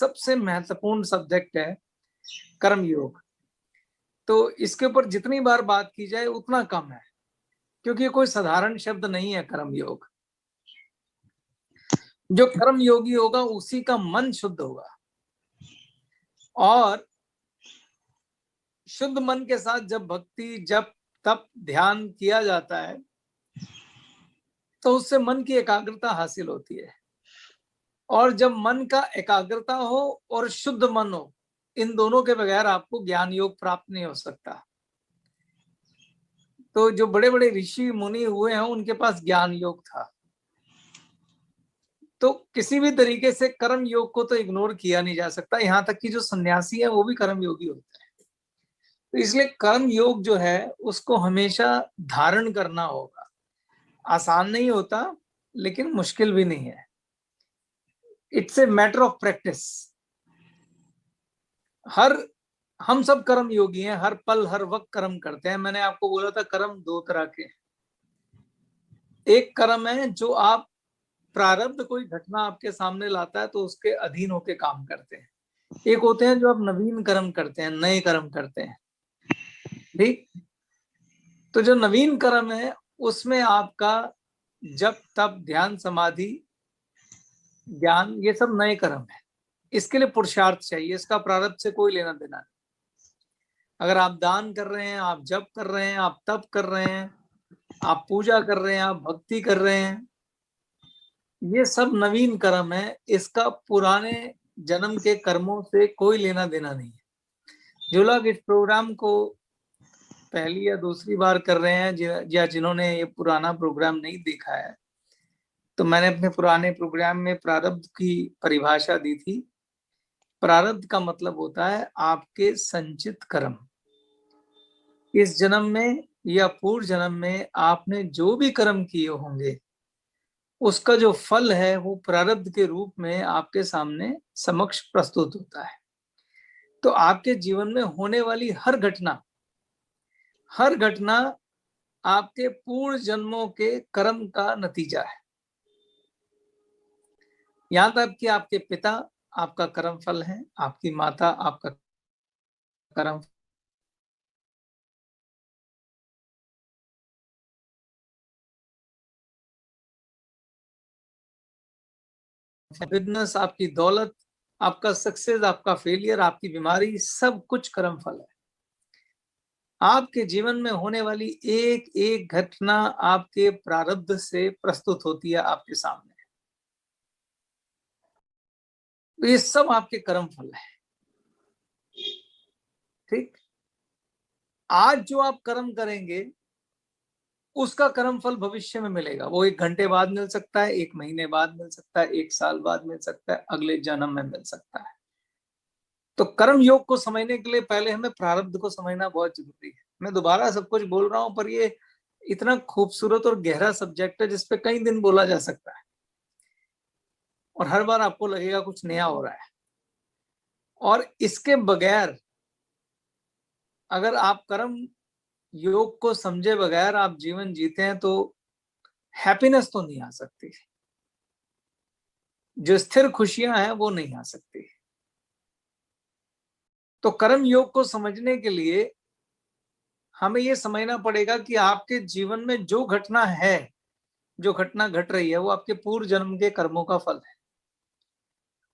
सबसे महत्वपूर्ण सब्जेक्ट है कर्म योग। तो इसके ऊपर जितनी बार बात की जाए उतना कम है, क्योंकि ये कोई साधारण शब्द नहीं है। कर्म योग, जो कर्म योगी होगा उसी का मन शुद्ध होगा, और शुद्ध मन के साथ जब भक्ति, जब तप, ध्यान किया जाता है तो उससे मन की एकाग्रता हासिल होती है। और जब मन का एकाग्रता हो और शुद्ध मन हो, इन दोनों के बगैर आपको ज्ञान योग प्राप्त नहीं हो सकता। तो जो बड़े बड़े ऋषि मुनि हुए हैं उनके पास ज्ञान योग था। तो किसी भी तरीके से कर्म योग को तो इग्नोर किया नहीं जा सकता। यहाँ तक कि जो सन्यासी है वो भी कर्म योगी होता है। तो इसलिए कर्म योग जो है उसको हमेशा धारण करना होगा। आसान नहीं होता, लेकिन मुश्किल भी नहीं है। It's a matter of practice. हम सब कर्म योगी हैं, हर पल हर वक्त कर्म करते हैं। मैंने आपको बोला था कर्म दो तरह के हैं। एक कर्म है जो आप प्रारब्ध, कोई घटना आपके सामने लाता है तो उसके अधीन होके काम करते हैं। एक होते हैं जो आप नवीन कर्म करते हैं, नए कर्म करते हैं। ठीक। तो जो नवीन कर्म है उसमें आपका जप, तप, ध्यान, समाधि, ज्ञान, ये सब नए कर्म है। इसके लिए पुरुषार्थ चाहिए, इसका प्रारब्ध से कोई लेना देना नहीं। अगर आप दान कर रहे हैं, आप जप कर रहे हैं, आप तप कर रहे हैं, आप पूजा कर रहे हैं, आप भक्ति कर रहे हैं, ये सब नवीन कर्म है। इसका पुराने जन्म के कर्मों से कोई लेना देना नहीं है। जो लोग इस प्रोग्राम को पहली या दूसरी बार कर रहे हैं, या जिन्होंने ये पुराना प्रोग्राम नहीं देखा है, तो मैंने अपने पुराने प्रोग्राम में प्रारब्ध की परिभाषा दी थी। प्रारब्ध का मतलब होता है आपके संचित कर्म। इस जन्म में या पूर्व जन्म में आपने जो भी कर्म किए होंगे उसका जो फल है वो प्रारब्ध के रूप में आपके सामने समक्ष प्रस्तुत होता है। तो आपके जीवन में होने वाली हर घटना आपके पूर्व जन्मों के कर्म का नतीजा है। यहां तक कि आपके पिता आपका कर्म फल है, आपकी माता आपका कर्म, बिजनेस, आपकी दौलत, आपका सक्सेस, आपका फेलियर, आपकी बीमारी, सब कुछ कर्म फल है। आपके जीवन में होने वाली एक एक घटना आपके प्रारब्ध से प्रस्तुत होती है आपके सामने। तो ये सब आपके कर्म फल है। ठीक। आज जो आप कर्म करेंगे उसका कर्म फल भविष्य में मिलेगा। वो 1 घंटे बाद मिल सकता है, 1 महीने बाद मिल सकता है, 1 साल बाद मिल सकता है, अगले जन्म में मिल सकता है। तो कर्म योग को समझने के लिए पहले हमें प्रारब्ध को समझना बहुत जरूरी है। मैं दोबारा सब कुछ बोल रहा हूं, पर ये इतना खूबसूरत और गहरा सब्जेक्ट है जिसपे कई दिन बोला जा सकता है, और हर बार आपको लगेगा कुछ नया हो रहा है। और इसके बगैर, अगर आप कर्म योग को समझे बगैर आप जीवन जीते हैं तो हैप्पीनेस तो नहीं आ सकती। जो स्थिर खुशियां हैं वो नहीं आ सकती। तो कर्म योग को समझने के लिए हमें ये समझना पड़ेगा कि आपके जीवन में जो घटना है, जो घटना घट रही है, वो आपके पूर्व जन्म के कर्मों का फल है।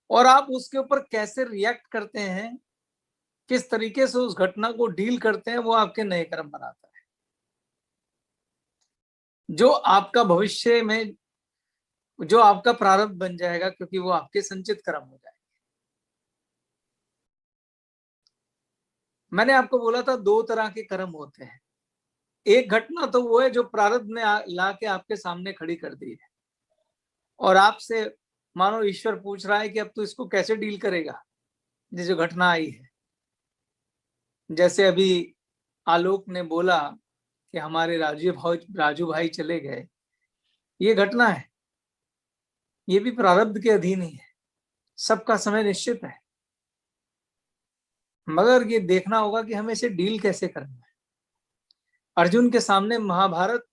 और आप उसके ऊपर कैसे रिएक्ट करते हैं, किस तरीके से उस घटना को डील करते हैं, वो आपके नए कर्म बनाता है, जो आपका भविष्य में, जो आपका प्रारब्ध बन जाएगा, क्योंकि वो आपके संचित कर्म हो जाएंगे। मैंने आपको बोला था 2 तरह के कर्म होते हैं। एक घटना तो वो है जो प्रारब्ध ने ला के आपके सामने खड़ी कर दी है, और आपसे मानो ईश्वर पूछ रहा है कि अब तू इसको कैसे डील करेगा, ये जो घटना आई है। जैसे अभी आलोक ने बोला कि हमारे राजू भाई चले गए, ये घटना है, ये भी प्रारब्ध के अधीन ही है। सबका समय निश्चित है, मगर ये देखना होगा कि हमें इसे डील कैसे करना है। अर्जुन के सामने महाभारत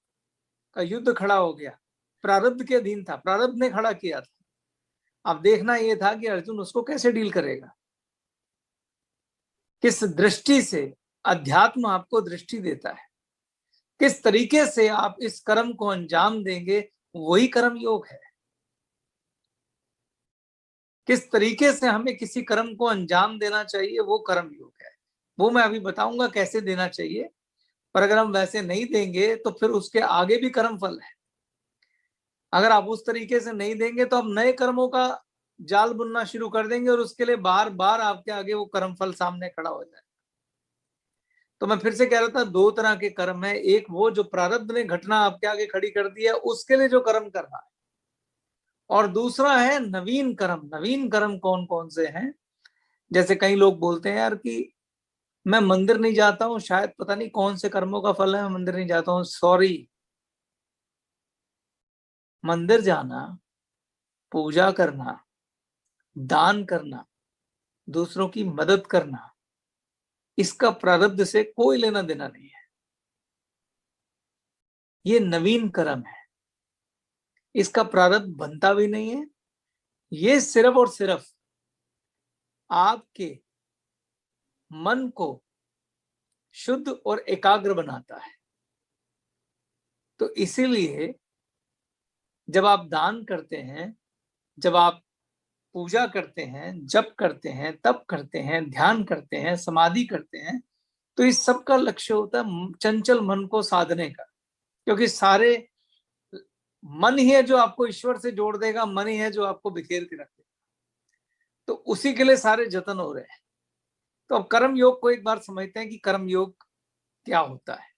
का युद्ध खड़ा हो गया, प्रारब्ध के अधीन था, प्रारब्ध ने खड़ा किया था। अब देखना ये था कि अर्जुन उसको कैसे डील करेगा, किस दृष्टि से अध्यात्म आपको दृष्टि देता है, किस तरीके से आप इस कर्म को अंजाम देंगे, वही कर्म योग है। किस तरीके से हमें किसी कर्म को अंजाम देना चाहिए, वो कर्म योग है। वो मैं अभी बताऊंगा कैसे देना चाहिए, पर अगर हम वैसे नहीं देंगे तो फिर उसके आगे भी कर्म फल है। अगर आप उस तरीके से नहीं देंगे तो आप नए कर्मों का जाल बुनना शुरू कर देंगे और उसके लिए बार बार आपके आगे वो कर्म फल सामने खड़ा हो जाए। तो मैं फिर से कह रहा था, दो तरह के कर्म है, एक वो जो प्रारब्ध ने घटना आपके आगे खड़ी कर दी है उसके लिए जो कर्म करना है, और दूसरा है नवीन कर्म। नवीन कर्म कौन कौन से हैं? जैसे कई लोग बोलते हैं यार कि मैं मंदिर नहीं जाता हूँ, शायद पता नहीं कौन से कर्मों का फल है, मैं मंदिर नहीं जाता हूँ। सॉरी, मंदिर जाना, पूजा करना, दान करना, दूसरों की मदद करना, इसका प्रारब्ध से कोई लेना देना नहीं है। ये नवीन कर्म है, इसका प्रारब्ध बनता भी नहीं है। ये सिर्फ और सिर्फ आपके मन को शुद्ध और एकाग्र बनाता है। तो इसीलिए जब आप दान करते हैं, जब आप पूजा करते हैं, जप करते हैं, तप करते हैं, ध्यान करते हैं, समाधि करते हैं, तो इस सब का लक्ष्य होता है चंचल मन को साधने का। क्योंकि सारे मन ही है जो आपको ईश्वर से जोड़ देगा, मन ही है जो आपको बिखेर के रख देगा। तो उसी के लिए सारे जतन हो रहे हैं। तो अब कर्म योग को एक बार समझते हैं कि कर्म योग क्या होता है।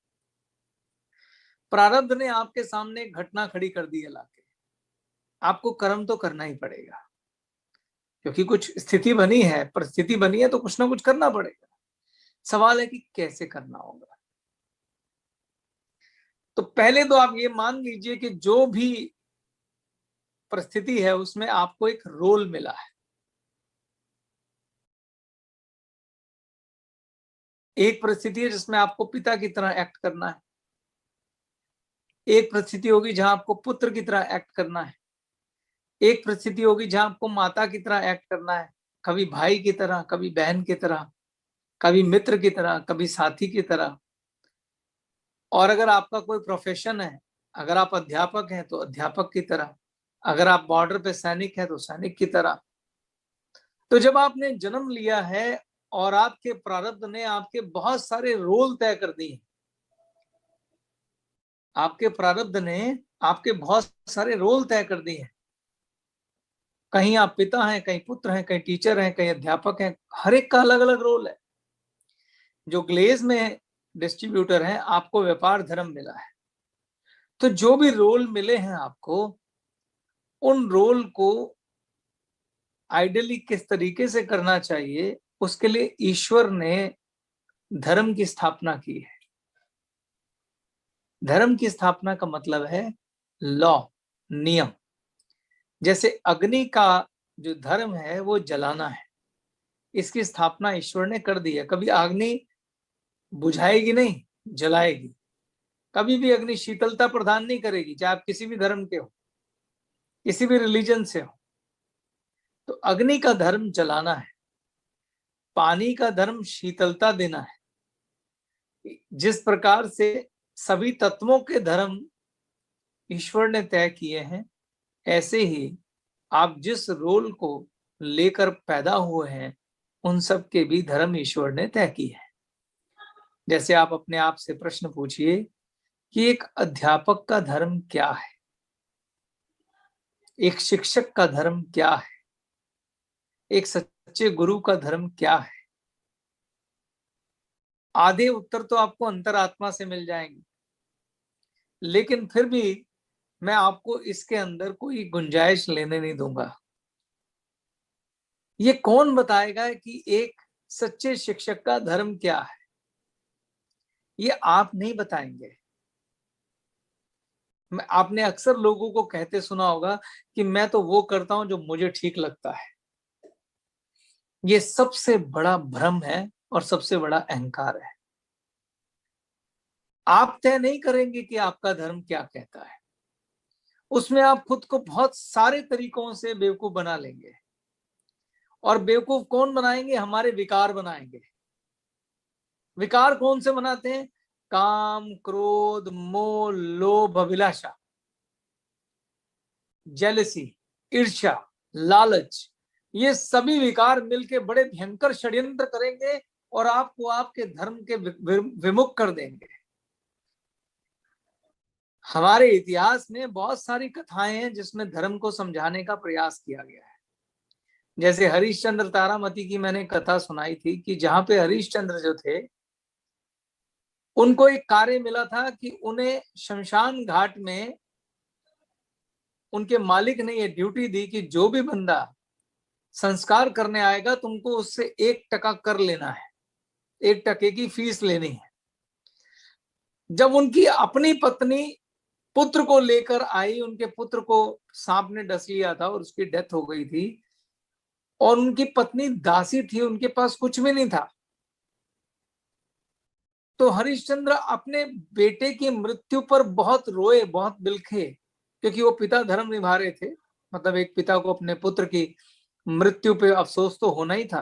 प्रारब्ध ने आपके सामने एक घटना खड़ी कर दी है लाके, आपको कर्म तो करना ही पड़ेगा, क्योंकि कुछ स्थिति बनी है, परिस्थिति बनी है, तो कुछ ना कुछ करना पड़ेगा। सवाल है कि कैसे करना होगा। तो पहले तो आप ये मान लीजिए कि जो भी परिस्थिति है उसमें आपको एक रोल मिला है। एक परिस्थिति है जिसमें आपको पिता की तरह एक्ट करना है, एक परिस्थिति होगी जहां आपको पुत्र की तरह एक्ट करना है, एक परिस्थिति होगी जहां आपको माता की तरह एक्ट करना है, कभी भाई की तरह, कभी बहन की तरह, कभी मित्र की तरह, कभी साथी की तरह। और अगर आपका कोई प्रोफेशन है, अगर आप अध्यापक हैं तो अध्यापक की तरह, अगर आप बॉर्डर पे सैनिक हैं तो सैनिक की तरह। तो जब आपने जन्म लिया है और आपके प्रारब्ध ने आपके बहुत सारे रोल तय कर दिए, आपके प्रारब्ध ने आपके बहुत सारे रोल तय कर दिए हैं। कहीं आप पिता हैं, कहीं पुत्र हैं, कहीं टीचर हैं, कहीं अध्यापक हैं, हर एक का अलग अलग रोल है। जो ग्लेज में डिस्ट्रीब्यूटर हैं, आपको व्यापार धर्म मिला है। तो जो भी रोल मिले हैं आपको, उन रोल को आइडियली किस तरीके से करना चाहिए, उसके लिए ईश्वर ने धर्म की स्थापना की है। धर्म की स्थापना का मतलब है लॉ, नियम। जैसे अग्नि का जो धर्म है वो जलाना है, इसकी स्थापना ईश्वर ने कर दी है। कभी अग्नि बुझाएगी नहीं, जलाएगी। कभी भी अग्नि शीतलता प्रदान नहीं करेगी, चाहे आप किसी भी धर्म के हो, किसी भी रिलीजन से हो। तो अग्नि का धर्म जलाना है, पानी का धर्म शीतलता देना है। जिस प्रकार से सभी तत्वों के धर्म ईश्वर ने तय किए हैं, ऐसे ही आप जिस रोल को लेकर पैदा हुए हैं, उन सब के भी धर्म ईश्वर ने तय किए हैं। जैसे आप अपने आप से प्रश्न पूछिए कि एक अध्यापक का धर्म क्या है, एक शिक्षक का धर्म क्या है, एक सच्चे गुरु का धर्म क्या है। आधे उत्तर तो आपको अंतरात्मा से मिल जाएंगे, लेकिन फिर भी मैं आपको इसके अंदर कोई गुंजाइश लेने नहीं दूंगा। ये कौन बताएगा कि एक सच्चे शिक्षक का धर्म क्या है? ये आप नहीं बताएंगे। आपने अक्सर लोगों को कहते सुना होगा कि मैं तो वो करता हूं जो मुझे ठीक लगता है। ये सबसे बड़ा भ्रम है और सबसे बड़ा अहंकार है। आप तय नहीं करेंगे कि आपका धर्म क्या कहता है। उसमें आप खुद को बहुत सारे तरीकों से बेवकूफ बना लेंगे। और बेवकूफ कौन बनाएंगे? हमारे विकार बनाएंगे। विकार कौन से बनाते हैं? काम, क्रोध, मोह, लोभ, अभिलाषा, जेलसी, ईर्ष्या, लालच, ये सभी विकार मिलके बड़े भयंकर षड्यंत्र करेंगे और आपको आपके धर्म के विमुख कर देंगे। हमारे इतिहास में बहुत सारी कथाएं हैं जिसमें धर्म को समझाने का प्रयास किया गया है। जैसे हरिश्चंद्र तारामती की मैंने कथा सुनाई थी कि जहां पे हरिश्चंद्र जो थे, उनको एक कार्य मिला था कि उन्हें शमशान घाट में उनके मालिक ने ये ड्यूटी दी कि जो भी बंदा संस्कार करने आएगा तुमको उससे 1 टका कर लेना है, 1 टके की फीस लेनी है। जब उनकी अपनी पत्नी पुत्र को लेकर आई, उनके पुत्र को सांप ने डस लिया था और उसकी डेथ हो गई थी, और उनकी पत्नी दासी थी, उनके पास कुछ भी नहीं था। तो हरिश्चंद्र अपने बेटे की मृत्यु पर बहुत रोए, बहुत बिलखे, क्योंकि वो पिता धर्म निभा रहे थे। मतलब एक पिता को अपने पुत्र की मृत्यु पे अफसोस तो होना ही था,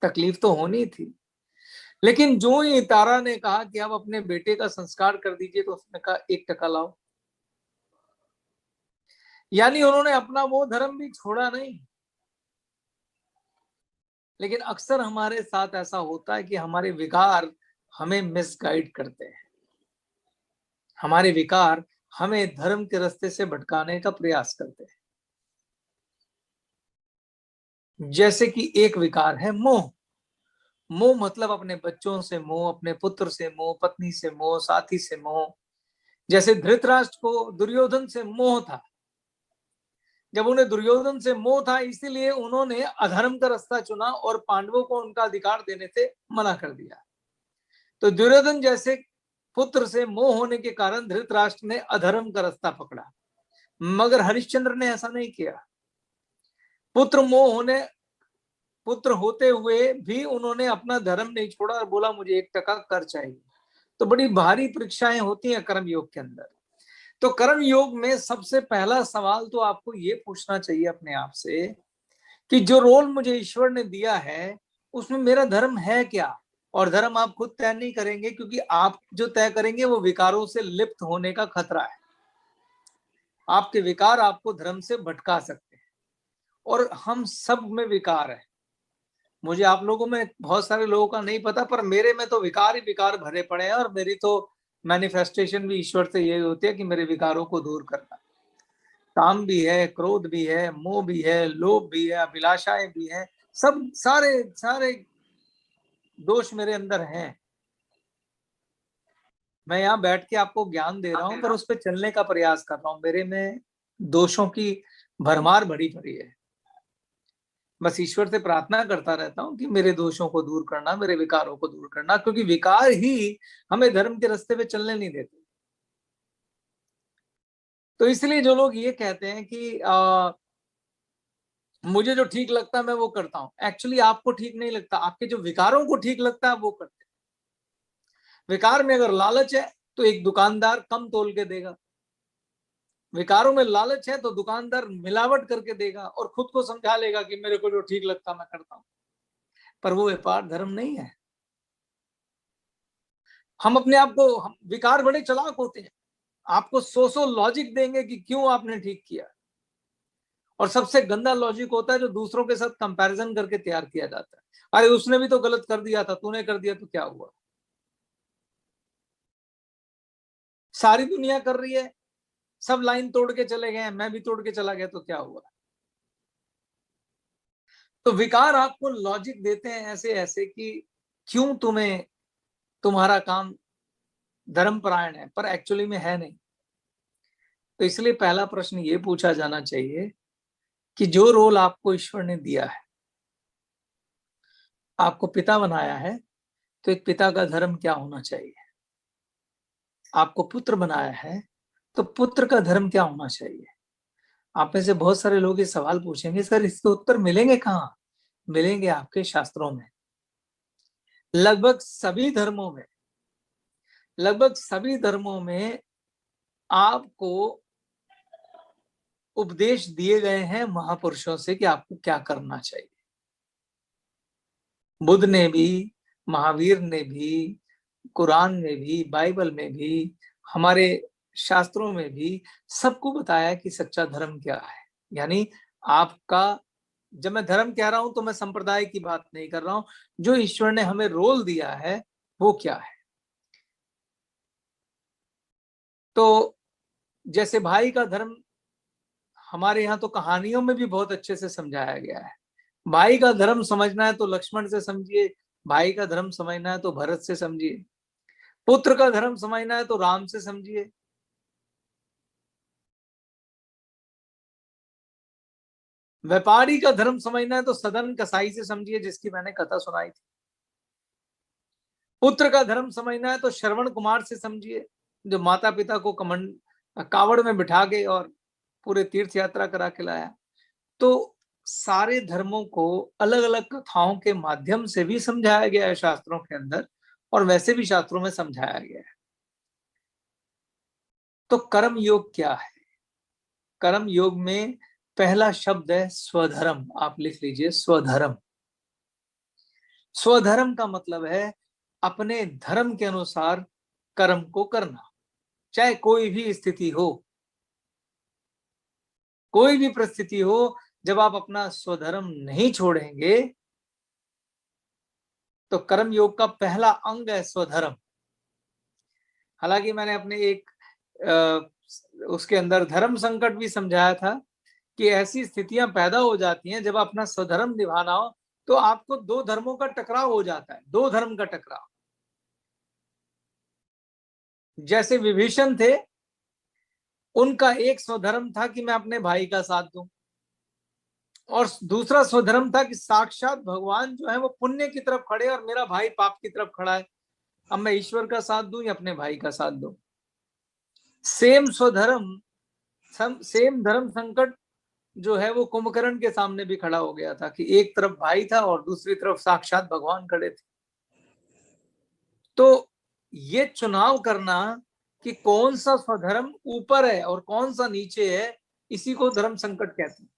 तकलीफ तो होनी थी। लेकिन जो ही तारा ने कहा कि आप अपने बेटे का संस्कार कर दीजिए, तो उसने कहा 1 टका लाओ। यानी उन्होंने अपना वो धर्म भी छोड़ा नहीं। लेकिन अक्सर हमारे साथ ऐसा होता है कि हमारे विकार हमें मिसगाइड करते हैं। हमारे विकार हमें धर्म के रास्ते से भटकाने का प्रयास करते हैं। जैसे कि एक विकार है मोह। मोह मतलब अपने बच्चों से मोह, अपने पुत्र से मोह, पत्नी से मोह, साथी से मोह। जैसे धृतराष्ट्र को दुर्योधन से मोह था। जब उन्हें दुर्योधन से मोह था, इसीलिए उन्होंने अधर्म का रास्ता चुना और पांडवों को उनका अधिकार देने से मना कर दिया। तो दुर्योधन जैसे पुत्र से मोह होने के कारण धृतराष्ट्र ने अधर्म का रास्ता पकड़ा, मगर हरिश्चंद्र ने ऐसा नहीं किया। पुत्र होते हुए भी उन्होंने अपना धर्म नहीं छोड़ा और बोला मुझे 1 टका कर चाहिए। तो बड़ी भारी परीक्षाएं होती हैं कर्म योग के अंदर। तो कर्म योग में सबसे पहला सवाल तो आपको ये पूछना चाहिए अपने आप से कि जो रोल मुझे ईश्वर ने दिया है उसमें मेरा धर्म है क्या? और धर्म आप खुद तय नहीं करेंगे, क्योंकि आप जो तय करेंगे वो विकारों से लिप्त होने का खतरा है। आपके विकार आपको धर्म से भटका सकते हैं, और हम सब में विकार है। मुझे आप लोगों में बहुत सारे लोगों का नहीं पता, पर मेरे में तो विकार ही विकार भरे पड़े हैं, और मेरी तो मैनिफेस्टेशन भी ईश्वर से यही होती है कि मेरे विकारों को दूर करना। काम भी है, क्रोध भी है, मोह भी है, लोभ भी है, अभिलाषाएं भी हैं, सब सारे सारे दोष मेरे अंदर हैं। मैं यहाँ बैठ के आपको ज्ञान दे रहा हूँ, पर उस पर चलने का प्रयास कर रहा हूँ। मेरे में दोषों की भरमार भरी पड़ी है। बस ईश्वर से प्रार्थना करता रहता हूँ कि मेरे दोषों को दूर करना, मेरे विकारों को दूर करना, क्योंकि विकार ही हमें धर्म के रास्ते पे चलने नहीं देते। तो इसलिए जो लोग ये कहते हैं कि मुझे जो ठीक लगता है मैं वो करता हूँ, एक्चुअली आपको ठीक नहीं लगता, आपके जो विकारों को ठीक लगता है वो करते हैं। विकार में अगर लालच है तो एक दुकानदार कम तोल के देगा। विकारों में लालच है तो दुकानदार मिलावट करके देगा और खुद को समझा लेगा कि मेरे को जो ठीक लगता मैं करता हूं, पर वो व्यापार धर्म नहीं है। हम अपने आप को, हम विकार बड़े चालाक होते हैं, आपको सौ लॉजिक देंगे कि क्यों आपने ठीक किया। और सबसे गंदा लॉजिक होता है जो दूसरों के साथ कंपैरिजन करके तैयार किया जाता है। अरे उसने भी तो गलत कर दिया था, तूने कर दिया तो क्या हुआ? सारी दुनिया कर रही है, सब लाइन तोड़ के चले गए, मैं भी तोड़ के चला गया तो क्या हुआ? तो विकार आपको लॉजिक देते हैं ऐसे ऐसे कि क्यों तुम्हें तुम्हारा काम धर्मपरायण है, पर एक्चुअली में है नहीं। तो इसलिए पहला प्रश्न ये पूछा जाना चाहिए कि जो रोल आपको ईश्वर ने दिया है, आपको पिता बनाया है, तो एक पिता का धर्म क्या होना चाहिए? आपको पुत्र बनाया है तो पुत्र का धर्म क्या होना चाहिए? आप में से बहुत सारे लोग ये सवाल पूछेंगे, सर इसके उत्तर मिलेंगे कहाँ? मिलेंगे आपके शास्त्रों में। लगभग सभी धर्मों में, लगभग सभी धर्मों में आपको उपदेश दिए गए हैं महापुरुषों से कि आपको क्या करना चाहिए। बुद्ध ने भी, महावीर ने भी, कुरान में भी, बाइबल में भी, हमारे शास्त्रों में भी सबको बताया कि सच्चा धर्म क्या है। यानी आपका, जब मैं धर्म कह रहा हूं तो मैं संप्रदाय की बात नहीं कर रहा हूं, जो ईश्वर ने हमें रोल दिया है वो क्या है। तो जैसे भाई का धर्म हमारे यहाँ तो कहानियों में भी बहुत अच्छे से समझाया गया है। भाई का धर्म समझना है तो लक्ष्मण से समझिए, भाई का धर्म समझना है तो भरत से समझिए, पुत्र का धर्म समझना है तो राम से समझिए। व्यापारी का धर्म समझना है तो सदन कसाई से समझिए, जिसकी मैंने कथा सुनाई थी। पुत्र का धर्म समझना है तो श्रवण कुमार से समझिए, जो माता पिता को कमंड कावड़ में बिठा के और पूरे तीर्थ यात्रा करा के लाया। तो सारे धर्मों को अलग अलग कथाओं के माध्यम से भी समझाया गया है शास्त्रों के अंदर, और वैसे भी शास्त्रों में समझाया गया है। तो कर्म योग क्या है? कर्म योग में पहला शब्द है स्वधर्म। आप लिख लीजिए, स्वधर्म। स्वधर्म का मतलब है अपने धर्म के अनुसार कर्म को करना, चाहे कोई भी स्थिति हो, कोई भी परिस्थिति हो। जब आप अपना स्वधर्म नहीं छोड़ेंगे तो कर्म योग का पहला अंग है स्वधर्म। हालांकि मैंने अपने एक उसके अंदर धर्म संकट भी समझाया था कि ऐसी स्थितियां पैदा हो जाती हैं जब अपना स्वधर्म निभाना हो तो आपको दो धर्मों का टकराव हो जाता है, दो धर्म का टकराव। जैसे विभीषण थे, उनका एक स्वधर्म था कि मैं अपने भाई का साथ दूं, और दूसरा स्वधर्म था कि साक्षात भगवान जो है वो पुण्य की तरफ खड़े और मेरा भाई पाप की तरफ खड़ा है, अब मैं ईश्वर का साथ दूं या अपने भाई का साथ दूं। सेम स्वधर्म, सेम धर्म संकट जो है वो कुंभकर्ण के सामने भी खड़ा हो गया था कि एक तरफ भाई था और दूसरी तरफ साक्षात भगवान खड़े थे। तो ये चुनाव करना कि कौन सा स्वधर्म ऊपर है और कौन सा नीचे है, इसी को धर्म संकट कहते हैं।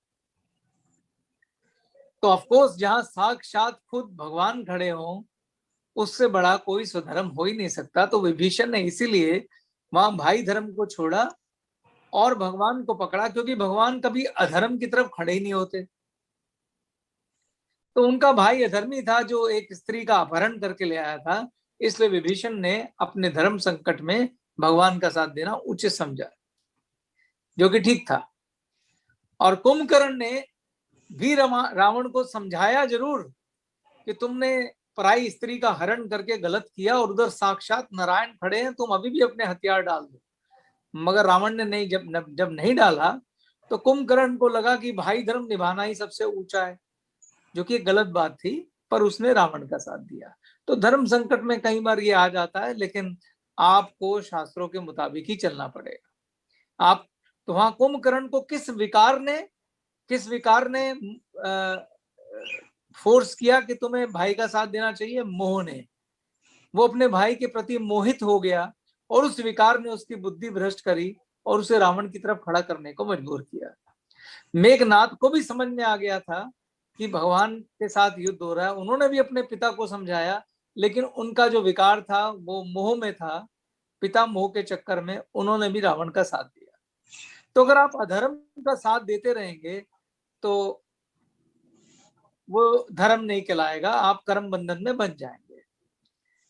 तो ऑफकोर्स जहां साक्षात खुद भगवान खड़े हों, उससे बड़ा कोई स्वधर्म हो ही नहीं सकता। तो विभीषण ने इसीलिए वहां भाई धर्म को छोड़ा और भगवान को पकड़ा, क्योंकि भगवान कभी अधर्म की तरफ खड़े ही नहीं होते। तो उनका भाई अधर्मी था जो एक स्त्री का अपहरण करके ले आया था, इसलिए विभीषण ने अपने धर्म संकट में भगवान का साथ देना उचित समझा, जो कि ठीक था। और कुंभकर्ण ने भी रावण को समझाया जरूर कि तुमने पराई स्त्री का हरण करके गलत किया और उधर साक्षात नारायण खड़े हैं, तुम अभी भी अपने हथियार डाल दो। मगर रावण ने नहीं, जब नहीं डाला तो कुंभकर्ण को लगा कि भाई धर्म निभाना ही सबसे ऊंचा है, जो कि गलत बात थी, पर उसने रावण का साथ दिया। तो धर्म संकट में कई बार ये आ जाता है, लेकिन आपको शास्त्रों के मुताबिक ही चलना पड़ेगा। आप तो वहां कुंभकर्ण को किस विकार ने फोर्स किया कि तुम्हें भाई का साथ देना चाहिए? मोह ने। वो अपने भाई के प्रति मोहित हो गया और उस विकार ने उसकी बुद्धि भ्रष्ट करी और उसे रावण की तरफ खड़ा करने को मजबूर किया। मेघनाथ को भी समझ में आ गया था कि भगवान के साथ युद्ध हो रहा है। उन्होंने भी अपने पिता को समझाया, लेकिन उनका जो विकार था वो मोह में था। पिता मोह के चक्कर में उन्होंने भी रावण का साथ दिया। तो अगर आप अधर्म का साथ देते रहेंगे तो वो धर्म नहीं कहलाएगा, आप कर्म बंधन में बन जाएंगे।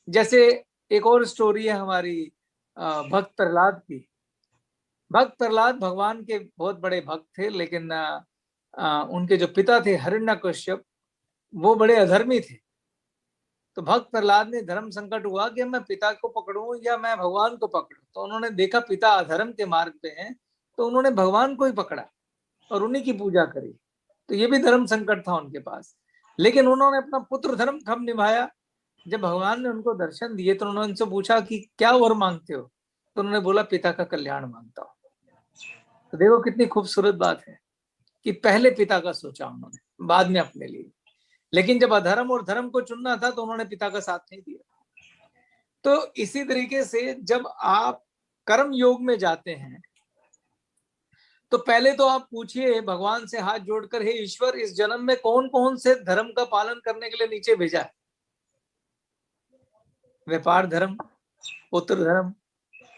जैसे एक और स्टोरी है हमारी भक्त प्रहलाद की। भक्त प्रहलाद भगवान के बहुत बड़े भक्त थे, लेकिन उनके जो पिता थे हिरण्यकश्यप, वो बड़े अधर्मी थे। तो भक्त प्रहलाद ने धर्म संकट हुआ कि मैं पिता को पकड़ूं या मैं भगवान को पकड़ूं। तो उन्होंने देखा पिता अधर्म के मार्ग पे हैं, तो उन्होंने भगवान को ही पकड़ा और उन्हीं की पूजा करी। तो ये भी धर्म संकट था उनके पास, लेकिन उन्होंने अपना पुत्र धर्म कब निभाया? जब भगवान ने उनको दर्शन दिए तो उन्होंने उनसे पूछा कि क्या वर मांगते हो? तो उन्होंने बोला पिता का कल्याण मांगता हूं। तो देखो कितनी खूबसूरत बात है कि पहले पिता का सोचा उन्होंने, बाद में अपने लिए। लेकिन जब अधर्म और धर्म को चुनना था तो उन्होंने पिता का साथ नहीं दिया। तो इसी तरीके से जब आप कर्म योग में जाते हैं तो पहले तो आप पूछिए भगवान से हाथ जोड़कर, हे ईश्वर, इस जन्म में कौन कौन से धर्म का पालन करने के लिए नीचे भेजा है? व्यापार धर्म, पुत्र धर्म,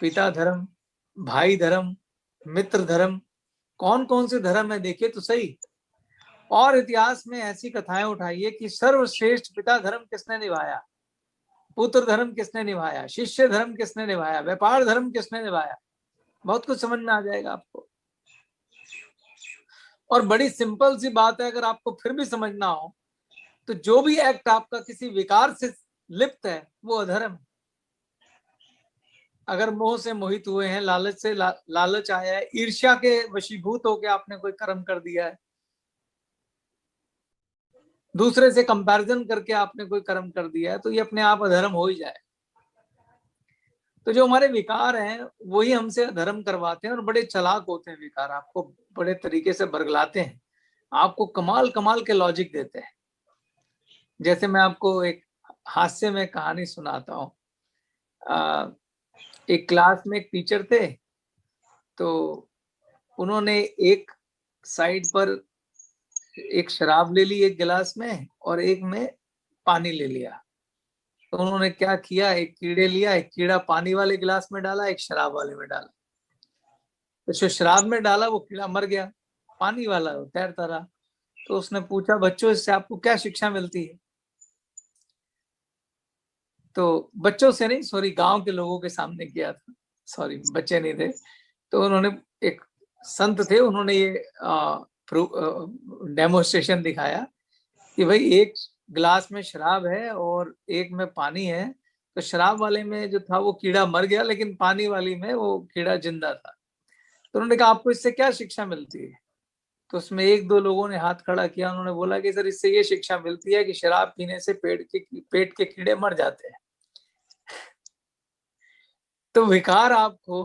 पिता धर्म, भाई धर्म, मित्र धर्म, कौन कौन से धर्म है देखिए तो सही। और इतिहास में ऐसी कथाएं उठाइए कि सर्वश्रेष्ठ पिता धर्म किसने निभाया, पुत्र धर्म किसने निभाया, शिष्य धर्म किसने निभाया, व्यापार धर्म किसने निभाया। बहुत कुछ समझ में आ जाएगा आपको। और बड़ी सिंपल सी बात है, अगर आपको फिर भी समझना हो तो जो भी एक्ट आपका किसी विकार से लिप्त है वो अधर्म है। अगर मोह से मोहित हुए हैं, लालच से लालच आया है, ईर्ष्या के वशीभूत होकर आपने कोई कर्म कर दिया है, दूसरे से कंपैरिजन करके आपने कोई कर्म कर दिया है, तो ये अपने आप अधर्म हो ही जाए। तो जो हमारे विकार हैं वही हमसे अधर्म करवाते हैं, और बड़े चालाक होते हैं विकार, आपको बड़े तरीके से बरगलाते हैं, आपको कमाल कमाल के लॉजिक देते हैं। जैसे मैं आपको एक हास्य में कहानी सुनाता हूँ। एक क्लास में एक टीचर थे, तो उन्होंने एक साइड पर एक शराब ले ली एक गिलास में, और एक में पानी ले लिया। तो उन्होंने क्या किया, एक कीड़े लिया, एक कीड़ा पानी वाले गिलास में डाला, एक शराब वाले में डाला। तो जो शराब में डाला वो कीड़ा मर गया, पानी वाला वो तैरता रहा। तो उसने पूछा, बच्चों इससे आपको क्या शिक्षा मिलती है? तो बच्चों से नहीं, सॉरी, गांव के लोगों के सामने किया था, सॉरी बच्चे नहीं थे। तो उन्होंने, एक संत थे, उन्होंने ये डेमोस्ट्रेशन दिखाया कि भाई एक गिलास में शराब है और एक में पानी है, तो शराब वाले में जो था वो कीड़ा मर गया, लेकिन पानी वाली में वो कीड़ा जिंदा था। तो उन्होंने कहा आपको इससे क्या शिक्षा मिलती है? तो उसमें एक दो लोगों ने हाथ खड़ा किया, उन्होंने बोला कि सर इससे ये शिक्षा मिलती है कि शराब पीने से पेट के कीड़े मर जाते हैं। तो विकार आपको,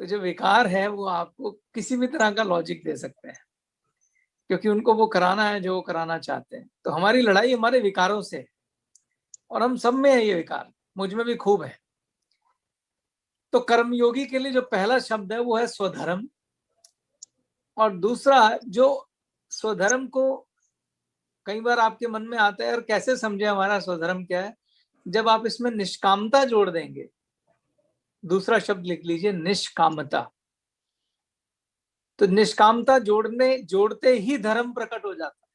तो जो विकार है वो आपको किसी भी तरह का लॉजिक दे सकते हैं, क्योंकि उनको वो कराना है जो वो कराना चाहते हैं। तो हमारी लड़ाई हमारे विकारों से, और हम सब में है ये विकार, मुझ में भी खूब है। तो कर्मयोगी के लिए जो पहला शब्द है वो है स्वधर्म, और दूसरा जो स्वधर्म को कई बार आपके मन में आता है और कैसे समझे हमारा स्वधर्म क्या है, जब आप इसमें निष्कामता जोड़ देंगे। दूसरा शब्द लिख लीजिए, निष्कामता। तो निष्कामता जोड़ते ही धर्म प्रकट हो जाता है।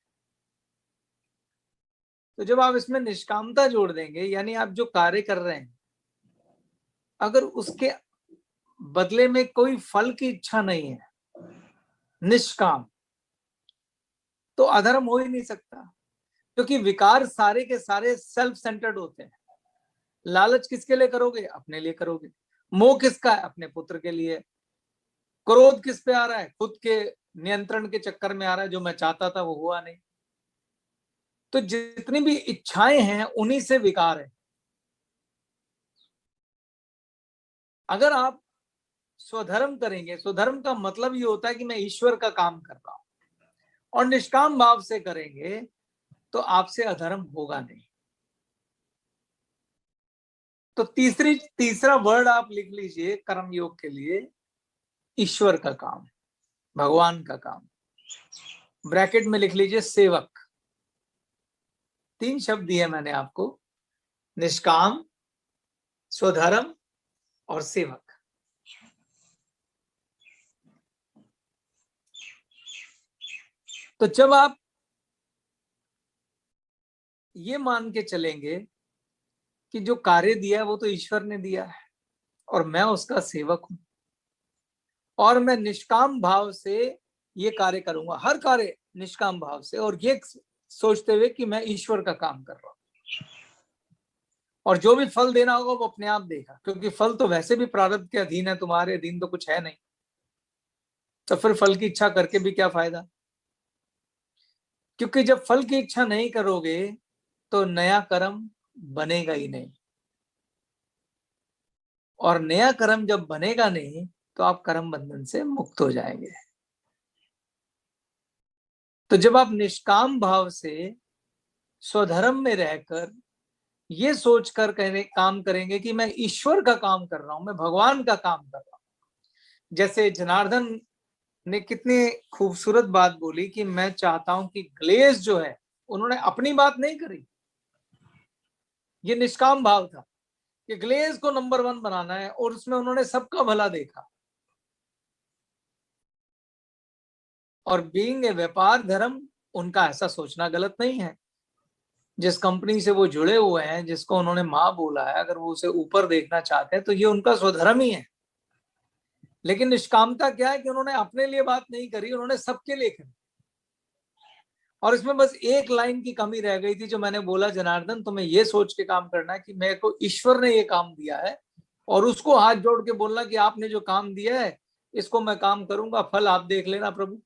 तो जब आप इसमें निष्कामता जोड़ देंगे, यानी आप जो कार्य कर रहे हैं अगर उसके बदले में कोई फल की इच्छा नहीं है, निष्काम, तो अधर्म हो ही नहीं सकता। क्योंकि विकार सारे के सारे सेल्फ सेंटर्ड होते हैं। लालच किसके लिए करोगे? अपने लिए करोगे। मोह किसका है? अपने पुत्र के लिए। क्रोध किस पे आ रहा है? खुद के नियंत्रण के चक्कर में आ रहा है, जो मैं चाहता था वो हुआ नहीं। तो जितनी भी इच्छाएं हैं उन्हीं से विकार है। अगर आप स्वधर्म करेंगे, स्वधर्म का मतलब ये होता है कि मैं ईश्वर का काम कर रहा हूं, और निष्काम भाव से करेंगे तो आपसे अधर्म होगा नहीं। तो तीसरा वर्ड आप लिख लीजिए कर्मयोग के लिए, ईश्वर का काम, भगवान का काम। ब्रैकेट में लिख लीजिए सेवक। 3 शब्द दिए मैंने आपको, निष्काम, स्वधर्म और सेवक। तो जब आप ये मान के चलेंगे कि जो कार्य दिया है वो तो ईश्वर ने दिया है और मैं उसका सेवक हूं, और मैं निष्काम भाव से ये कार्य करूंगा, हर कार्य निष्काम भाव से, और ये सोचते हुए कि मैं ईश्वर का काम कर रहा हूं, और जो भी फल देना होगा वो अपने आप देगा, क्योंकि फल तो वैसे भी प्रारब्ध के अधीन है, तुम्हारे अधीन तो कुछ है नहीं। तो फिर फल की इच्छा करके भी क्या फायदा? क्योंकि जब फल की इच्छा नहीं करोगे तो नया कर्म बनेगा ही नहीं, और नया कर्म जब बनेगा नहीं तो आप कर्म बंधन से मुक्त हो जाएंगे। तो जब आप निष्काम भाव से स्वधर्म में रहकर ये सोचकर काम करेंगे कि मैं ईश्वर का काम कर रहा हूं, मैं भगवान का काम कर रहा हूं, जैसे जनार्दन ने कितनी खूबसूरत बात बोली कि मैं चाहता हूं कि ग्लेस जो है, उन्होंने अपनी बात नहीं करी, ये निष्काम भाव था कि ग्लेस को नंबर 1 बनाना है, और उसमें उन्होंने सबका भला देखा। और बीइंग ए व्यापार धर्म, उनका ऐसा सोचना गलत नहीं है। जिस कंपनी से वो जुड़े हुए हैं, जिसको उन्होंने माँ बोला है, अगर वो उसे ऊपर देखना चाहते हैं तो ये उनका स्वधर्म ही है। लेकिन निष्कामता क्या है कि उन्होंने अपने लिए बात नहीं करी, उन्होंने सबके लिए करी। और इसमें बस एक लाइन की कमी रह गई थी, जो मैंने बोला, जनार्दन तुम्हें ये सोच के काम करना है कि मेरे को ईश्वर ने ये काम दिया है, और उसको हाथ जोड़ के बोलना कि आपने जो काम दिया है इसको मैं काम करूंगा, फल आप देख लेना प्रभु।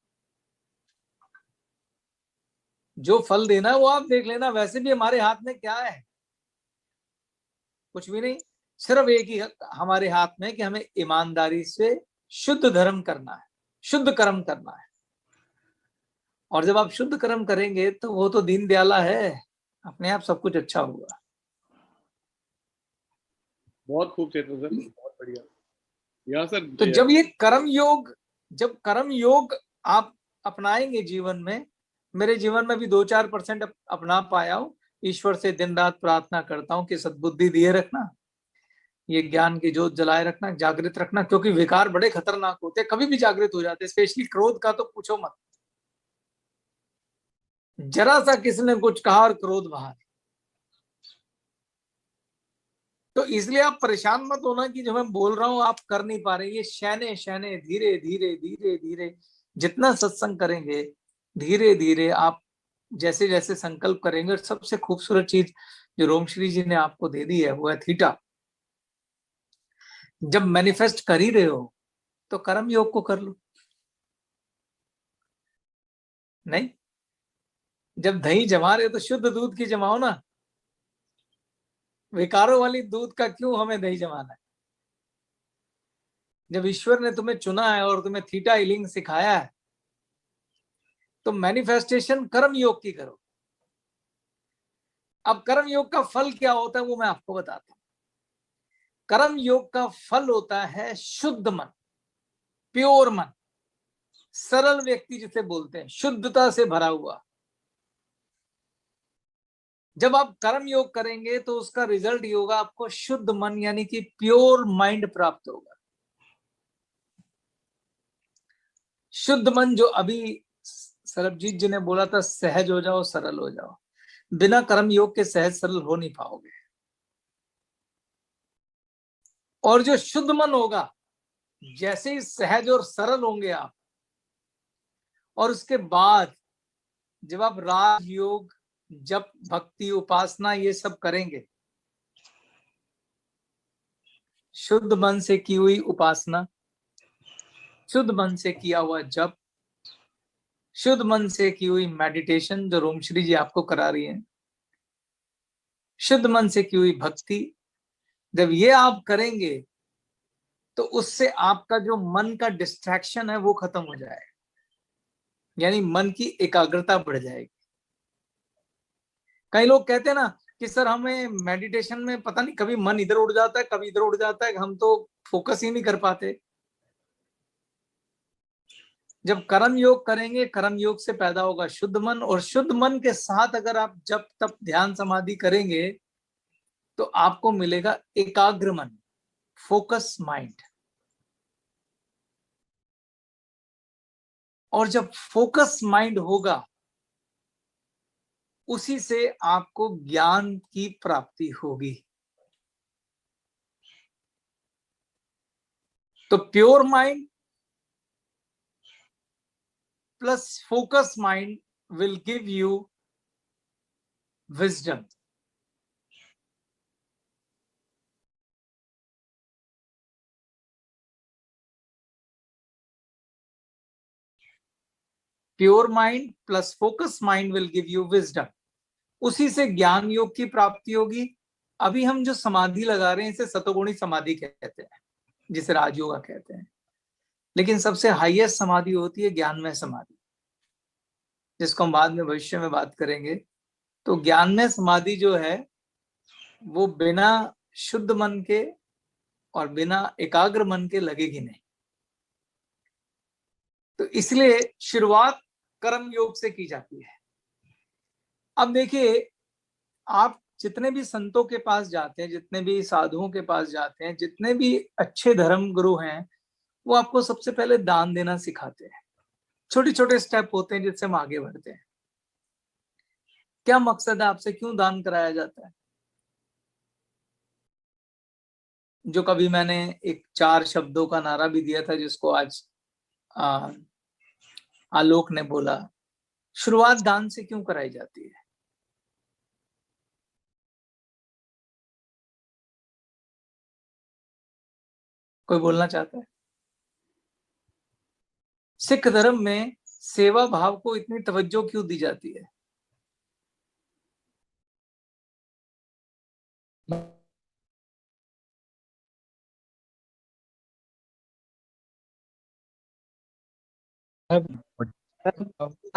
जो फल देना है वो आप देख लेना, वैसे भी हमारे हाथ में क्या है, कुछ भी नहीं। सिर्फ एक ही हमारे हाथ में कि हमें ईमानदारी से शुद्ध धर्म करना है, शुद्ध कर्म करना है। और जब आप शुद्ध कर्म करेंगे तो वो तो दीन दयाला है, अपने आप सब कुछ अच्छा होगा। बहुत खूब चेतन सर, बहुत बढ़िया। यहाँ सर तो जब कर्म योग आप अपनाएंगे जीवन में, मेरे जीवन में भी 2-4% अपना पाया हूं। ईश्वर से दिन रात प्रार्थना करता हूं कि सद्बुद्धि दिए रखना, ये ज्ञान की जोत जलाए रखना, जागृत रखना, क्योंकि विकार बड़े खतरनाक होते हैं, कभी भी जागृत हो जाते हैं। स्पेशली क्रोध का तो पूछो मत, जरा सा किसी ने कुछ कहा और क्रोध बाहर। तो इसलिए आप परेशान मत होना कि जो मैं बोल रहा हूं आप कर नहीं पा रहे। ये शैने शैने धीरे धीरे धीरे धीरे जितना सत्संग करेंगे, धीरे धीरे आप जैसे जैसे संकल्प करेंगे। और सबसे खूबसूरत चीज जो रोमश्री जी ने आपको दे दी है वो है थीटा। जब मैनिफेस्ट कर ही रहे हो तो कर्म योग को कर लो। नहीं, जब दही जमा रहे हो तो शुद्ध दूध की जमाओ ना, विकारों वाली दूध का क्यों हमें दही जमाना है। जब ईश्वर ने तुम्हें चुना है और तुम्हें थीटा हीलिंग सिखाया है, तो मैनिफेस्टेशन कर्म योग की करो। अब कर्म योग का फल क्या होता है वो मैं आपको बताता हूं। कर्म योग का फल होता है शुद्ध मन, प्योर मन, सरल व्यक्ति जिसे बोलते हैं, शुद्धता से भरा हुआ। जब आप कर्म योग करेंगे तो उसका रिजल्ट ये होगा, आपको शुद्ध मन यानी कि प्योर माइंड प्राप्त होगा। शुद्ध मन जो अभी सरबजीत जी ने बोला था, सहज हो जाओ, सरल हो जाओ। बिना कर्म योग के सहज सरल हो नहीं पाओगे। और जो शुद्ध मन होगा, जैसे ही सहज और सरल होंगे आप, और उसके बाद जब आप राजयोग, जब भक्ति, उपासना ये सब करेंगे, शुद्ध मन से की हुई उपासना, शुद्ध मन से किया हुआ जप, शुद्ध मन से की हुई मेडिटेशन जो रोमश्री जी आपको करा रही है, शुद्ध मन से की हुई भक्ति, जब ये आप करेंगे तो उससे आपका जो मन का डिस्ट्रैक्शन है वो खत्म हो जाएगा, यानी मन की एकाग्रता बढ़ जाएगी। कई लोग कहते हैं ना कि सर हमें मेडिटेशन में पता नहीं कभी मन इधर उड़ जाता है, कभी इधर उड़ जाता है, हम तो फोकस ही नहीं कर पाते। जब कर्म योग करेंगे, कर्म योग से पैदा होगा शुद्ध मन, और शुद्ध मन के साथ अगर आप जब तब ध्यान समाधि करेंगे तो आपको मिलेगा एकाग्र मन, फोकस माइंड। और जब फोकस माइंड होगा, उसी से आपको ज्ञान की प्राप्ति होगी। तो pure mind plus focus mind will give you wisdom. Pure mind plus focus mind will give you wisdom. उसी से ज्ञान योग की प्राप्ति होगी। अभी हम जो समाधि लगा रहे हैं इसे सतोगुणी समाधि कहते हैं, जिसे राजयोगा कहते हैं। लेकिन सबसे हाईएस्ट समाधि होती है ज्ञानमय समाधि, जिसको हम बाद में भविष्य में बात करेंगे। तो ज्ञानमय समाधि जो है वो बिना शुद्ध मन के और बिना एकाग्र मन के लगेगी नहीं। तो इसलिए शुरुआत कर्म योग से की जाती है। अब देखिए, आप जितने भी संतों के पास जाते हैं, जितने भी साधुओं के पास जाते हैं, जितने भी अच्छे धर्म गुरु हैं, वो आपको सबसे पहले दान देना सिखाते हैं। छोटे छोटे स्टेप होते हैं जिससे हम आगे बढ़ते हैं। क्या मकसद है, आपसे क्यों दान कराया जाता है? जो कभी मैंने एक 4 शब्दों का नारा भी दिया था, जिसको आज आलोक ने बोला, शुरुआत दान से क्यों कराई जाती है? कोई बोलना चाहता है? सिख धर्म में सेवा भाव को इतनी तवज्जो क्यों दी जाती है?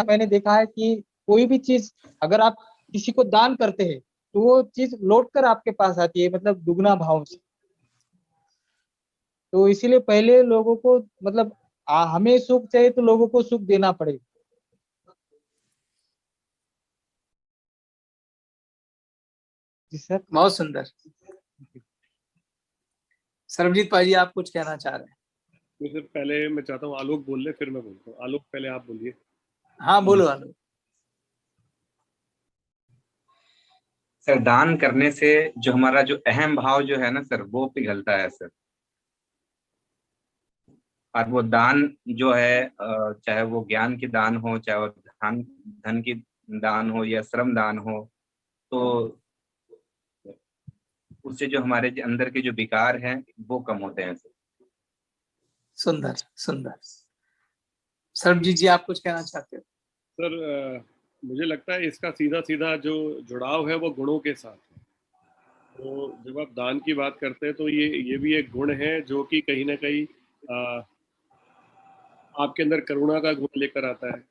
मैंने देखा है कि कोई भी चीज अगर आप किसी को दान करते हैं तो वो चीज लौट कर आपके पास आती है, मतलब दुगना भाव से। तो इसीलिए पहले लोगों को मतलब हमें सुख चाहिए तो लोगों को सुख देना पड़ेगा। जी सर। बहुत सुंदर। सर्वजीत भाई, आप कुछ कहना चाह रहे हैं? तो सर पहले मैं चाहता हूँ आलोक बोल ले, फिर मैं बोलता हूँ। आलोक पहले आप बोलिए। हाँ, बोलो आलोक। सर, दान करने से जो हमारा जो अहम भाव जो है ना सर, वो पिघलता है सर। और वो दान जो है, चाहे वो ज्ञान की दान हो, चाहे वो धन धन की दान हो या श्रम दान हो, तो उससे जो हमारे अंदर के जो विकार हैं वो कम होते हैं सर। सुंदर सुंदर। सर्वजीत जी, आप कुछ कहना चाहते हो? सर मुझे लगता है इसका सीधा सीधा जो जुड़ाव है वो गुणों के साथ है। तो जब आप दान की बात करते हैं तो ये भी एक गुण है जो कि कहीं ना कहीं आपके अंदर करुणा का गुण लेकर आता है,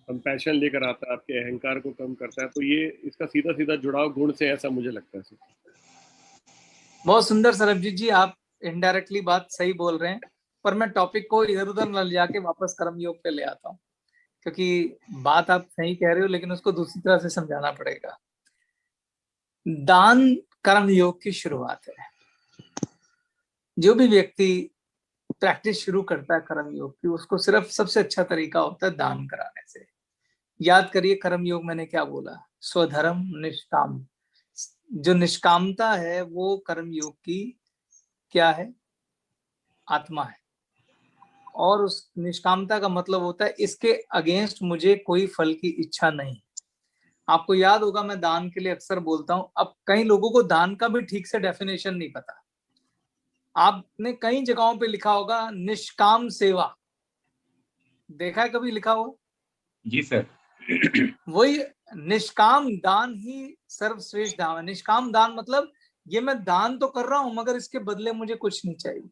कंपैशन लेकर आता है, आपके अहंकार को कम करता है। तो ये इसका सीधा सीधा जुड़ाव गुण से, ऐसा मुझे लगता है सर। बहुत सुंदर सर्वजीत जी, आप इनडायरेक्टली बात सही बोल रहे हैं, पर मैं टॉपिक को इधर उधर न ले जाके वापस कर्मयोग पे ले आता हूँ, क्योंकि बात आप सही कह रहे हो लेकिन उसको दूसरी तरह से समझाना पड़ेगा। दान कर्मयोग की शुरुआत है। जो भी व्यक्ति प्रैक्टिस शुरू करता है कर्मयोग की, उसको सिर्फ सबसे अच्छा तरीका होता है दान कराने से। याद करिए, कर्मयोग मैंने क्या बोला? स्वधर्म निष्काम। जो निष्कामता है वो कर्मयोग की क्या है? आत्मा है। और उस निष्कामता का मतलब होता है इसके अगेंस्ट मुझे कोई फल की इच्छा नहीं। आपको याद होगा, मैं दान के लिए अक्सर बोलता हूं। अब कई लोगों को दान का भी ठीक से डेफिनेशन नहीं पता। आपने कई जगहों पे लिखा होगा निष्काम सेवा, देखा है कभी लिखा हुआ? जी सर। वही निष्काम दान ही सर्वश्रेष्ठ दान है। निष्काम दान मतलब ये मैं दान तो कर रहा हूं मगर इसके बदले मुझे कुछ नहीं चाहिए।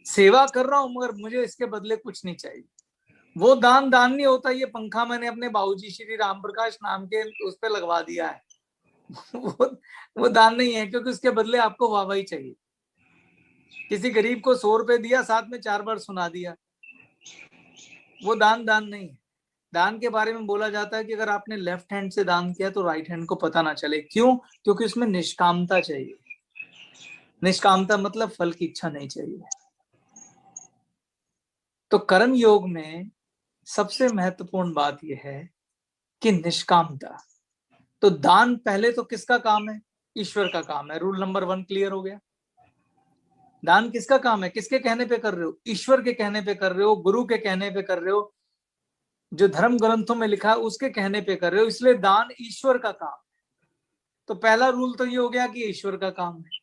सेवा कर रहा हूं मगर मुझे इसके बदले कुछ नहीं चाहिए। वो दान दान नहीं होता। ये पंखा मैंने अपने बाबूजी श्री राम प्रकाश नाम के उस पे लगवा दिया है वो दान नहीं है, क्योंकि उसके बदले आपको वाहवाही चाहिए। किसी गरीब को 100 रुपए दिया, साथ में 4 बार सुना दिया, वो दान दान नहीं है। दान के बारे में बोला जाता है कि अगर आपने लेफ्ट हैंड से दान किया तो राइट हैंड को पता ना चले। क्यों? क्योंकि उसमें निष्कामता चाहिए। निष्कामता मतलब फल की इच्छा नहीं चाहिए। तो कर्म योग में सबसे महत्वपूर्ण बात यह है कि निष्कामता। तो दान पहले तो किसका काम है? ईश्वर का काम है। रूल नंबर 1 क्लियर हो गया। दान किसका काम है? किसके कहने पे कर रहे हो? ईश्वर के कहने पे कर रहे हो, गुरु के कहने पे कर रहे हो, जो धर्म ग्रंथों में लिखा है उसके कहने पे कर रहे हो, इसलिए दान ईश्वर का काम है। तो पहला रूल तो ये हो गया कि ईश्वर का काम है।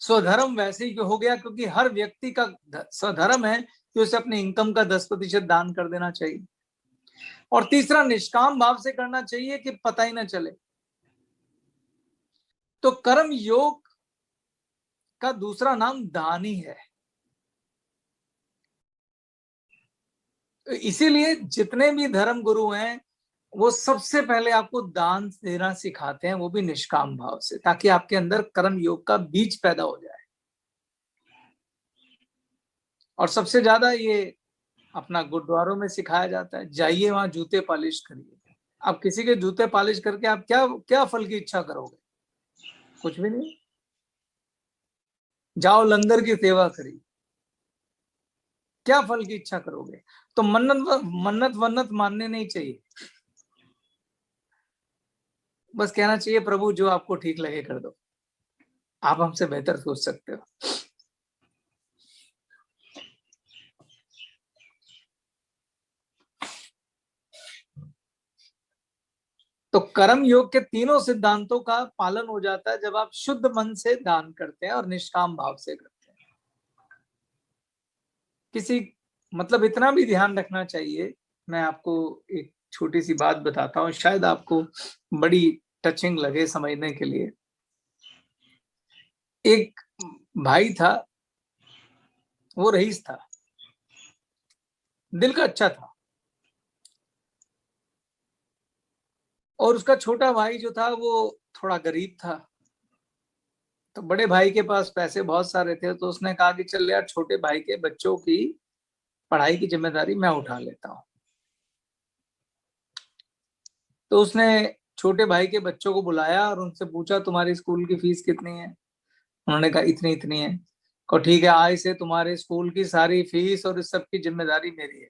स्वधर्म वैसे ही हो गया क्योंकि हर व्यक्ति का स्वधर्म है कि उसे अपने इनकम का 10% दान कर देना चाहिए। और तीसरा, निष्काम भाव से करना चाहिए कि पता ही ना चले। तो कर्म योग का दूसरा नाम दान ही है। तो इसीलिए जितने भी धर्म गुरु हैं वो सबसे पहले आपको दान देना सिखाते हैं, वो भी निष्काम भाव से, ताकि आपके अंदर कर्म योग का बीज पैदा हो जाए। और सबसे ज्यादा ये अपना गुरुद्वारों में सिखाया जाता है, जाइए वहां जूते पॉलिश करिए। आप किसी के जूते पॉलिश करके आप क्या क्या फल की इच्छा करोगे? कुछ भी नहीं। जाओ लंगर की सेवा करिए, क्या फल की इच्छा करोगे? तो मन्नत वन्नत मानने नहीं चाहिए, बस कहना चाहिए प्रभु जो आपको ठीक लगे कर दो, आप हमसे बेहतर सोच सकते हो। तो कर्म योग के तीनों सिद्धांतों का पालन हो जाता है जब आप शुद्ध मन से दान करते हैं और निष्काम भाव से करते हैं। किसी मतलब इतना भी ध्यान रखना चाहिए, मैं आपको एक छोटी सी बात बताता हूँ, शायद आपको बड़ी टचिंग लगे समझने के लिए। एक भाई था, वो रईस था, दिल का अच्छा था, और उसका छोटा भाई जो था वो थोड़ा गरीब था। तो बड़े भाई के पास पैसे बहुत सारे थे, तो उसने कहा कि चल यार छोटे भाई के बच्चों की पढ़ाई की जिम्मेदारी मैं उठा लेता हूँ। तो उसने छोटे भाई के बच्चों को बुलाया और उनसे पूछा तुम्हारी स्कूल की फीस कितनी है? उन्होंने कहा इतनी इतनी है। को ठीक है, आज से तुम्हारे स्कूल की सारी फीस और इस सब की जिम्मेदारी मेरी है।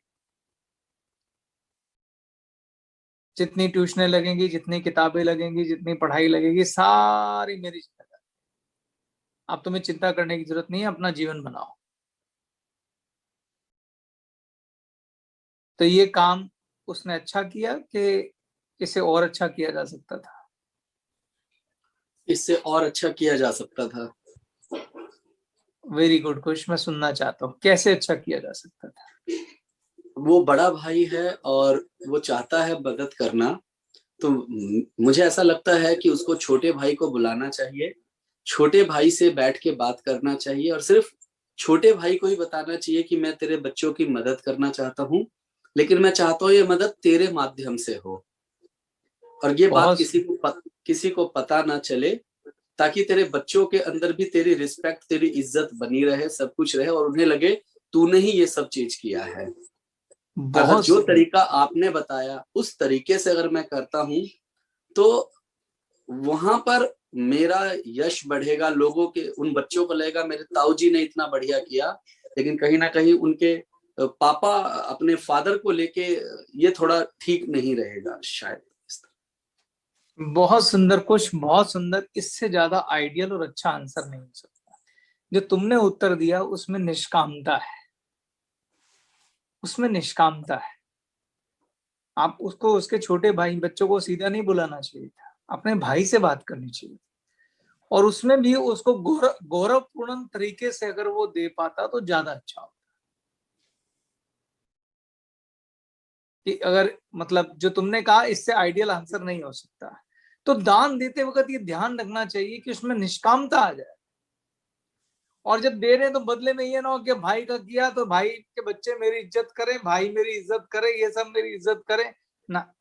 जितनी ट्यूशनें लगेंगी, जितनी किताबें लगेंगी, जितनी पढ़ाई लगेगी, सारी मेरी जिम्मेदारी। अब तुम्हें चिंता करने की जरूरत नहीं है, अपना जीवन बनाओ। तो ये काम उसने अच्छा किया कि इसे और अच्छा किया जा सकता था? इससे और अच्छा किया जा सकता था। वेरी गुड क्वेश्चन, मैं सुनना चाहता हूँ कैसे अच्छा किया जा सकता था? वो बड़ा भाई है और वो चाहता है मदद करना, तो मुझे ऐसा लगता है कि उसको छोटे भाई को बुलाना चाहिए, छोटे भाई से बैठ के बात करना चाहिए और सिर्फ छोटे भाई को ही बताना चाहिए कि मैं तेरे बच्चों की मदद करना चाहता हूँ, लेकिन मैं चाहता हूँ ये मदद तेरे माध्यम से हो, और ये बात बहुत किसी को पता ना चले, ताकि तेरे बच्चों के अंदर भी तेरी रिस्पेक्ट, तेरी इज्जत बनी रहे, सब कुछ रहे और उन्हें लगे तूने ही ये सब चीज किया है। अगर बहुत जो तरीका आपने बताया उस तरीके से अगर मैं करता हूँ तो वहां पर मेरा यश बढ़ेगा, लोगों के उन बच्चों को लगेगा मेरे ताऊ जी ने इतना बढ़िया किया, लेकिन कहीं ना कहीं उनके पापा अपने फादर को लेके ये थोड़ा ठीक नहीं रहेगा शायद। बहुत सुंदर क्वेश्चन, बहुत सुंदर। इससे ज्यादा आइडियल और अच्छा आंसर नहीं हो सकता। जो तुमने उत्तर दिया उसमें निष्कामता है, उसमें निष्कामता है। आप उसको उसके छोटे भाई बच्चों को सीधा नहीं बुलाना चाहिए था, अपने भाई से बात करनी चाहिए, और उसमें भी उसको गौरवपूर्ण तरीके से अगर वो दे पाता तो ज्यादा अच्छा होता। कि अगर मतलब जो तुमने कहा इससे आइडियल आंसर नहीं हो सकता, तो दान देते वक्त ये ध्यान रखना चाहिए कि उसमें निष्कामता आ जाए। और जब दे रहे तो बदले में ये ना हो कि भाई का किया तो भाई के बच्चे मेरी इज्जत करें, भाई मेरी इज्जत करे, ये सब मेरी इज्जत करे ना।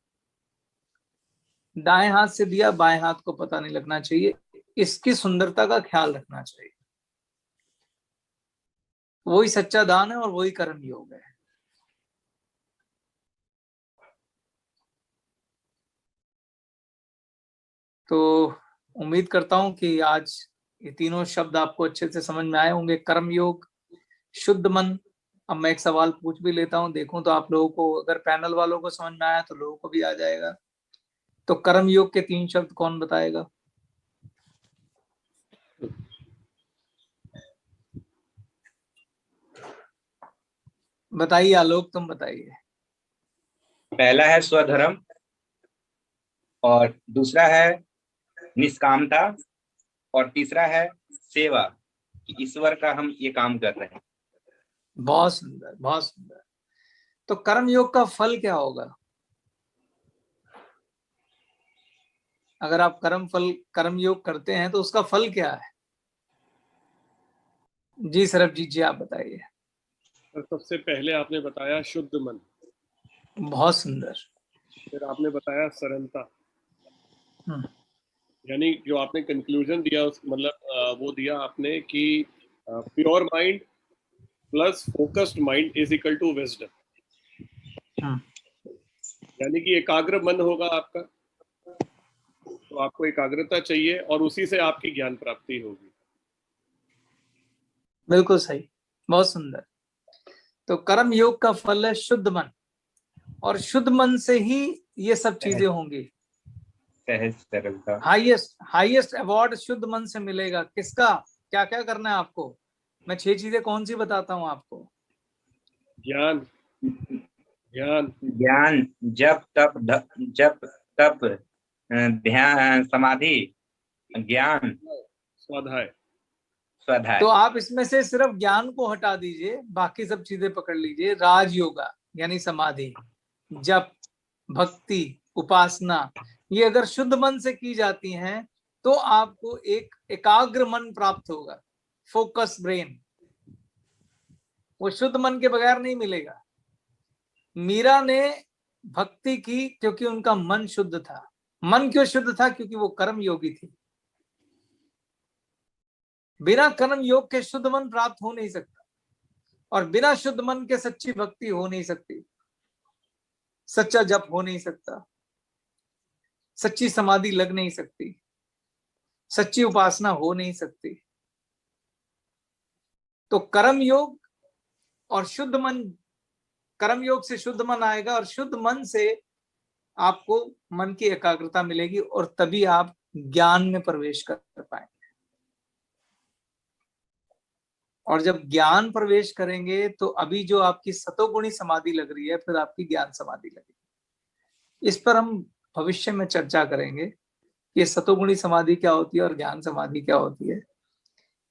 दाएं हाथ से दिया बाएं हाथ को पता नहीं लगना चाहिए, इसकी सुंदरता का ख्याल रखना चाहिए। वही सच्चा दान है और वही कर्म योग है। तो उम्मीद करता हूं कि आज ये तीनों शब्द आपको अच्छे से समझ में आए होंगे। कर्म योग, शुद्ध मन। अब मैं एक सवाल पूछ भी लेता हूं, देखूं तो आप लोगों को, अगर पैनल वालों को समझ में आया तो लोगों को भी आ जाएगा। तो कर्म योग के 3 शब्द कौन बताएगा? बताइए आलोक, तुम बताइए। पहला है स्वधर्म, और दूसरा है निष्कामता, और तीसरा है सेवा, कि ईश्वर का हम ये काम कर रहे हैं। बहुत सुंदर, बहुत सुंदर। तो कर्म योग का फल क्या होगा? अगर आप कर्म योग करते हैं तो उसका फल क्या है? जी सरबजीत जी, आप बताइए। सबसे पहले आपने बताया शुद्ध मन, बहुत सुंदर। फिर आपने बताया सरलता, यानी जो आपने कंक्लूजन दिया उस मतलब वो दिया आपने कि pure mind, plus focused mind is equal to wisdom. यानी कि एकाग्र मन होगा आपका, तो आपको एकाग्रता चाहिए और उसी से आपकी ज्ञान प्राप्ति होगी। बिल्कुल सही, बहुत सुंदर। तो कर्म योग का फल है शुद्ध मन, और शुद्ध मन से ही ये सब चीजें होंगी। सहज सरलता। हाईएस्ट अवार्ड शुद्ध मन से मिलेगा। किसका? क्या क्या करना है आपको? मैं 6 चीजें कौन सी बताता हूँ आपको? ज्ञान, ज्ञान, ज्ञान, जप तप, ध्यान, समाधि, ज्ञान, स्वाध्याय। स्वाध्याय। तो आप इसमें से सिर्फ ज्ञान को हटा दीजिए, बाकी सब चीजें पकड़ लीजिए। राज योगा यानी समाधि, जप, भक्ति, उपासना, ये अगर शुद्ध मन से की जाती हैं तो आपको एक एकाग्र मन प्राप्त होगा, फोकस ब्रेन। वो शुद्ध मन के बगैर नहीं मिलेगा। मीरा ने भक्ति की क्योंकि उनका मन शुद्ध था। मन क्यों शुद्ध था? क्योंकि वो कर्म योगी थी। बिना कर्म योग के शुद्ध मन प्राप्त हो नहीं सकता, और बिना शुद्ध मन के सच्ची भक्ति हो नहीं सकती, सच्चा जप हो नहीं सकता, सच्ची समाधि लग नहीं सकती, सच्ची उपासना हो नहीं सकती। तो कर्म योग और शुद्ध मन, कर्म योग से शुद्ध मन आएगा, और शुद्ध मन से आपको मन की एकाग्रता मिलेगी, और तभी आप ज्ञान में प्रवेश कर पाएंगे। और जब ज्ञान प्रवेश करेंगे तो अभी जो आपकी सतोगुणी समाधि लग रही है, फिर आपकी ज्ञान समाधि लगेगी। इस पर हम भविष्य में चर्चा करेंगे कि सतोगुणी समाधि क्या होती है और ज्ञान समाधि क्या होती है।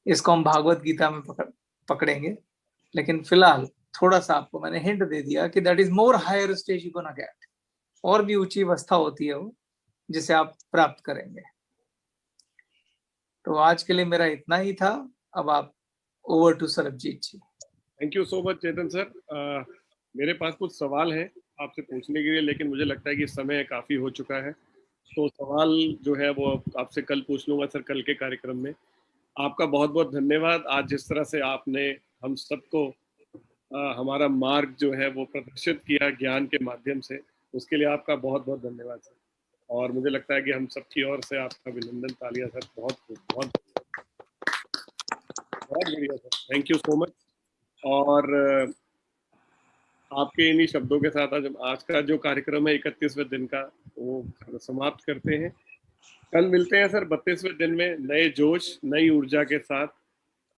इसको हम भागवत गीता में पकड़ेंगे। लेकिन फिलहाल थोड़ा सा आपको मैंने हिंट दे दिया कि that is more higher stage you gonna get. और भी ऊंची अवस्था होती है वो, जिसे आप प्राप्त करेंगे। तो आज के लिए मेरा इतना ही था। अब आप over to Sarabjeet ji. Thank you so much Chetan sir. मेरे पास कुछ सवाल हैं आपसे पूछने के लिए, लेकिन मुझे लगता है कि समय काफ़ी हो चुका है, तो सवाल जो है वो आपसे कल पूछ लूँगा सर, कल के कार्यक्रम में। आपका बहुत बहुत धन्यवाद। आज जिस तरह से आपने हम सबको हमारा मार्ग जो है वो प्रदर्शित किया ज्ञान के माध्यम से, उसके लिए आपका बहुत बहुत धन्यवाद सर। और मुझे लगता है कि हम सबकी ओर से आपका अभिनंदन, तालियां सर। बहुत बहुत बहुत बढ़िया sir, thank you so much. और आपके इन्हीं शब्दों के साथ आज का जो कार्यक्रम है 31वें दिन का, वो समाप्त करते हैं। कल मिलते हैं सर 32वें दिन में नए जोश, नई ऊर्जा के साथ।